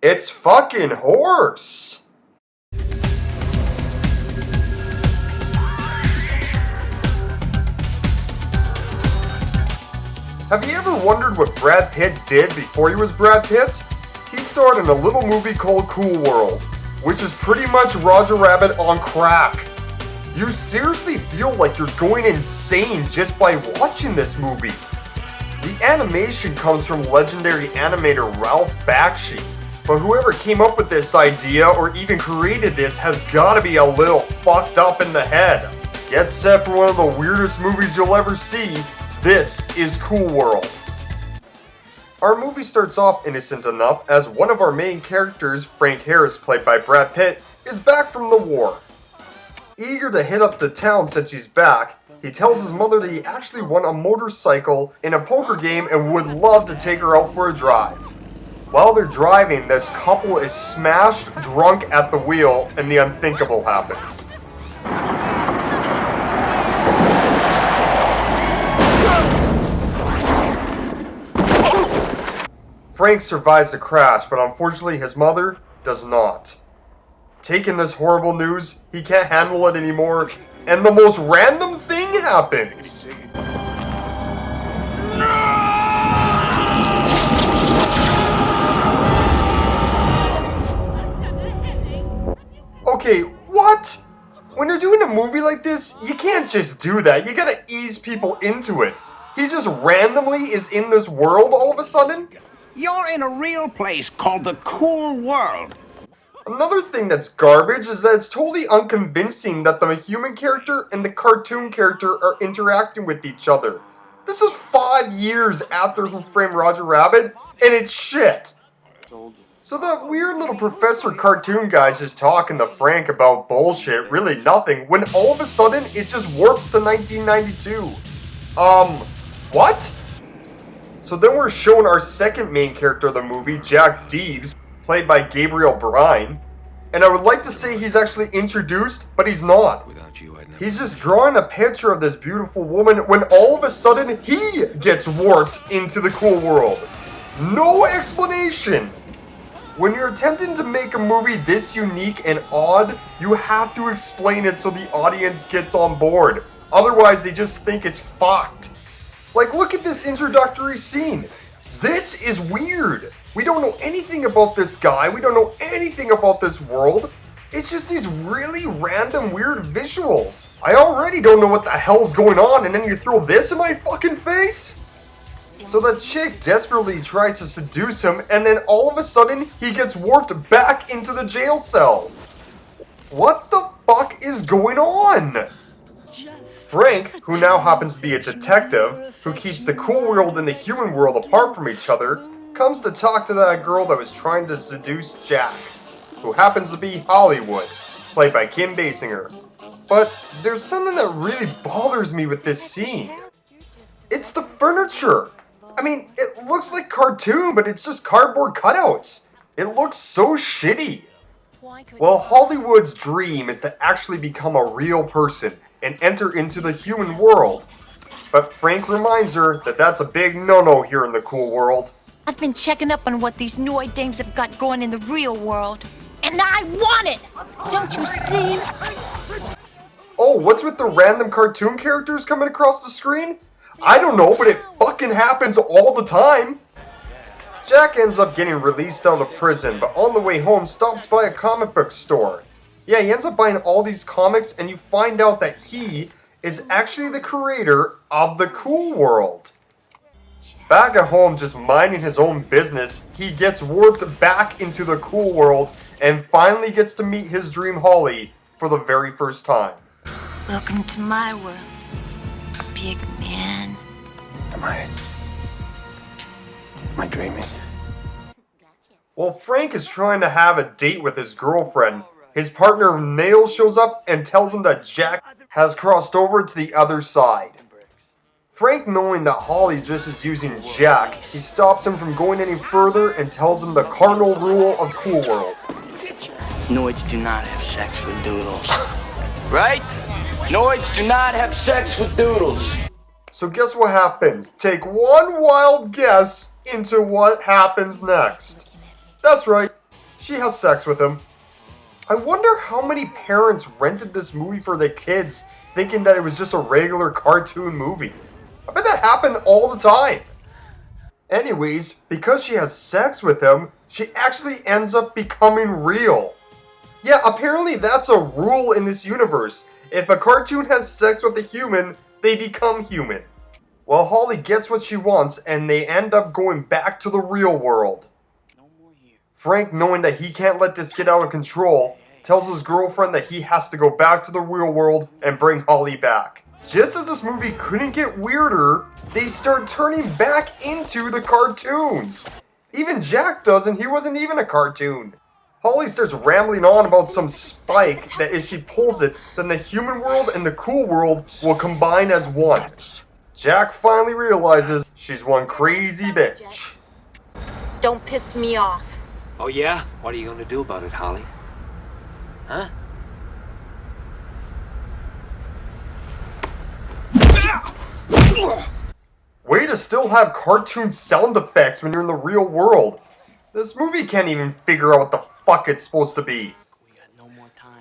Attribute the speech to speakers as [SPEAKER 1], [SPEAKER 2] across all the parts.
[SPEAKER 1] It's fucking horse! Have you ever wondered what Brad Pitt did before he was Brad Pitt? He starred in a little movie called Cool World, which is pretty much Roger Rabbit on crack. You seriously feel like you're going insane just by watching this movie. The animation comes from legendary animator Ralph Bakshi, but whoever came up with this idea or even created this has gotta be a little fucked up in the head. Get set for one of the weirdest movies you'll ever see. This is Cool World. Our movie starts off innocent enough as one of our main characters, Frank Harris, played by Brad Pitt, is back from the war. Eager to hit up the town since he's back, he tells his mother that he actually won a motorcycle in a poker game and would love to take her out for a drive. While they're driving, this couple is smashed drunk at the wheel and the unthinkable happens. Frank survives the crash, but unfortunately his mother does not. Taking this horrible news, he can't handle it anymore, and the most random thing happens. Okay, what? When you're doing a movie like this, you can't just do that. You gotta ease people into it. He just randomly is in this world all of a sudden?
[SPEAKER 2] You're in a real place called the Cool World.
[SPEAKER 1] Another thing that's garbage is that it's totally unconvincing that the human character and the cartoon character are interacting with each other. This is 5 years after Who Framed Roger Rabbit, and it's shit. So that weird little Professor Cartoon guy's just talking to Frank about bullshit, really nothing, when all of a sudden it just warps to 1992. What? So then we're shown our second main character of the movie, Jack Deebs, played by Gabriel Bryan. And I would like to say he's actually introduced, but he's not. He's just drawing a picture of this beautiful woman when all of a sudden he gets warped into the cool world. No explanation! When you're attempting to make a movie this unique and odd, you have to explain it so the audience gets on board. Otherwise, they just think it's fucked. Like, look at this introductory scene. This is weird. We don't know anything about this guy. We don't know anything about this world. It's just these really random, weird visuals. I already don't know what the hell's going on, and then you throw this in my fucking face? So the chick desperately tries to seduce him, and then all of a sudden, he gets warped back into the jail cell. What the fuck is going on? Frank, who now happens to be a detective, who keeps the cool world and the human world apart from each other, comes to talk to that girl that was trying to seduce Jack, who happens to be Hollywood, played by Kim Basinger. But there's something that really bothers me with this scene. It's the furniture. I mean, it looks like cartoon, but it's just cardboard cutouts. It looks so shitty. Well, Hollywood's dream is to actually become a real person and enter into the human world. But Frank reminds her that that's a big no-no here in the cool world.
[SPEAKER 3] I've been checking up on what these new dames have got going in the real world, and I want it! Don't you see?
[SPEAKER 1] Oh, what's with the random cartoon characters coming across the screen? I don't know, but it fucking happens all the time. Jack ends up getting released out of prison, but on the way home stops by a comic book store. Yeah, he ends up buying all these comics, and you find out that he is actually the creator of the Cool World. Back at home, just minding his own business, he gets warped back into the Cool World and finally gets to meet his dream Holly for the very first time.
[SPEAKER 3] Welcome to my world, big man.
[SPEAKER 4] Am I dreaming?
[SPEAKER 1] While Frank is trying to have a date with his girlfriend, his partner Nail shows up and tells him that Jack has crossed over to the other side. Frank, knowing that Holly just is using Jack, he stops him from going any further and tells him the cardinal rule of Cool World.
[SPEAKER 5] Noids do not have sex with doodles. Right? Noids do not have sex with doodles.
[SPEAKER 1] So guess what happens? Take one wild guess into what happens next. That's right, she has sex with him. I wonder how many parents rented this movie for their kids thinking that it was just a regular cartoon movie. I bet that happened all the time. Anyways, because she has sex with him, she actually ends up becoming real. Yeah, apparently that's a rule in this universe. If a cartoon has sex with a human, they become human. Well, Holly gets what she wants and they end up going back to the real world. Frank, knowing that he can't let this get out of control, tells his girlfriend that he has to go back to the real world and bring Holly back. Just as this movie couldn't get weirder, they start turning back into the cartoons. Even Jack does, and he wasn't even a cartoon. Holly starts rambling on about some spike that if she pulls it, then the human world and the cool world will combine as one. Jack finally realizes she's one crazy bitch.
[SPEAKER 4] Don't piss me off.
[SPEAKER 6] Oh yeah? What are you gonna do about it, Holly? Huh?
[SPEAKER 1] Way to still have cartoon sound effects when you're in the real world. This movie can't even figure out what the fuck it's supposed to be.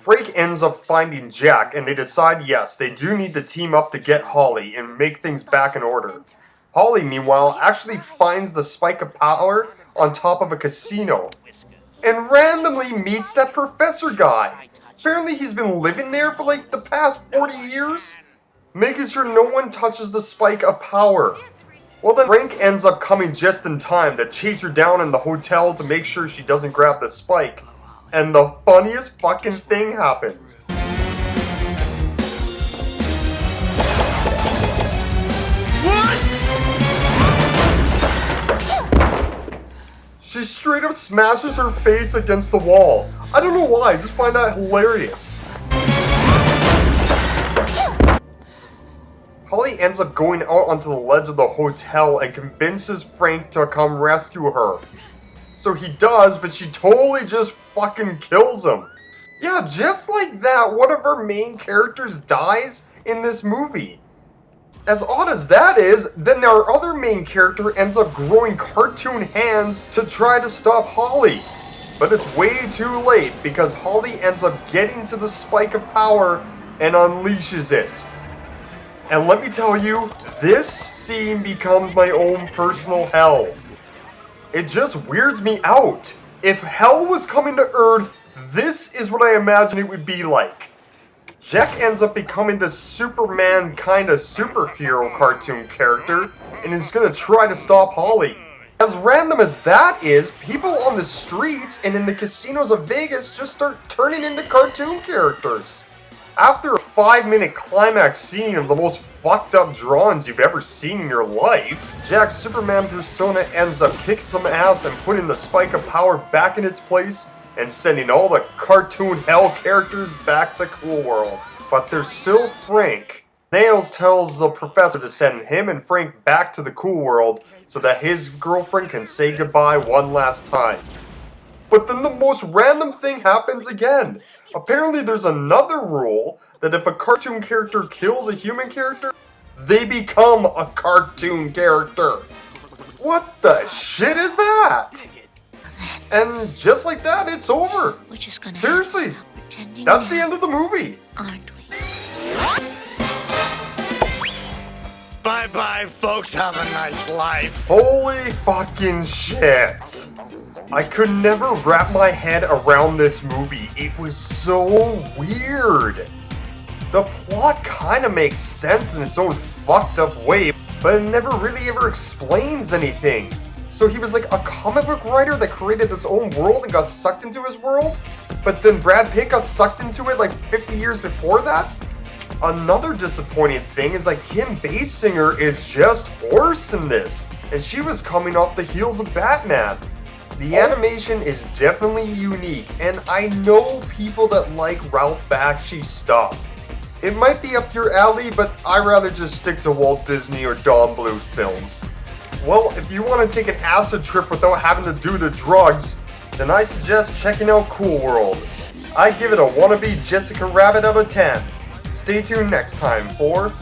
[SPEAKER 1] Frank ends up finding Jack and they decide yes, they do need to team up to get Holly and make things back in order. Holly, meanwhile, actually finds the spike of power on top of a casino and randomly meets that professor guy. Apparently he's been living there for like the past 40 years, making sure no one touches the spike of power. Well then Frank ends up coming just in time to chase her down in the hotel to make sure she doesn't grab the spike. And the funniest fucking thing happens. She straight up smashes her face against the wall. I don't know why, I just find that hilarious. Holly ends up going out onto the ledge of the hotel and convinces Frank to come rescue her. So he does, but she totally just fucking kills him. Yeah, just like that, one of our main characters dies in this movie. As odd as that is, then our other main character ends up growing cartoon hands to try to stop Holly. But it's way too late because Holly ends up getting to the spike of power and unleashes it. And let me tell you, this scene becomes my own personal hell. It just weirds me out. If hell was coming to Earth, this is what I imagine it would be like. Jack ends up becoming this Superman kind of superhero cartoon character and is going to try to stop Holly. As random as that is, people on the streets and in the casinos of Vegas just start turning into cartoon characters. After a 5-minute climax scene of the most fucked up drawings you've ever seen in your life, Jack's Superman persona ends up kicking some ass and putting the spike of power back in its place and sending all the cartoon hell characters back to Cool World. But there's still Frank. Nails tells the professor to send him and Frank back to the Cool World so that his girlfriend can say goodbye one last time. But then the most random thing happens again. Apparently there's another rule that if a cartoon character kills a human character, they become a cartoon character. What the shit is that? And just like that, it's over.
[SPEAKER 3] We're just gonna
[SPEAKER 1] Seriously,
[SPEAKER 3] stop pretending
[SPEAKER 1] that's the
[SPEAKER 3] now,
[SPEAKER 1] end of the movie.
[SPEAKER 3] aren't we?
[SPEAKER 7] Bye-bye, folks. Have a nice life.
[SPEAKER 1] Holy fucking shit. I could never wrap my head around this movie. It was so weird. The plot kind of makes sense in its own fucked up way, but it never really ever explains anything. So he was like a comic book writer that created his own world and got sucked into his world? But then Brad Pitt got sucked into it like 50 years before that? Another disappointing thing is like Kim Basinger is just horse in this, and she was coming off the heels of Batman. The animation is definitely unique, and I know people that like Ralph Bakshi stuff. It might be up your alley, but I'd rather just stick to Walt Disney or Don Bluth films. Well, if you want to take an acid trip without having to do the drugs, then I suggest checking out Cool World. I give it a wannabe Jessica Rabbit out of 10. Stay tuned next time for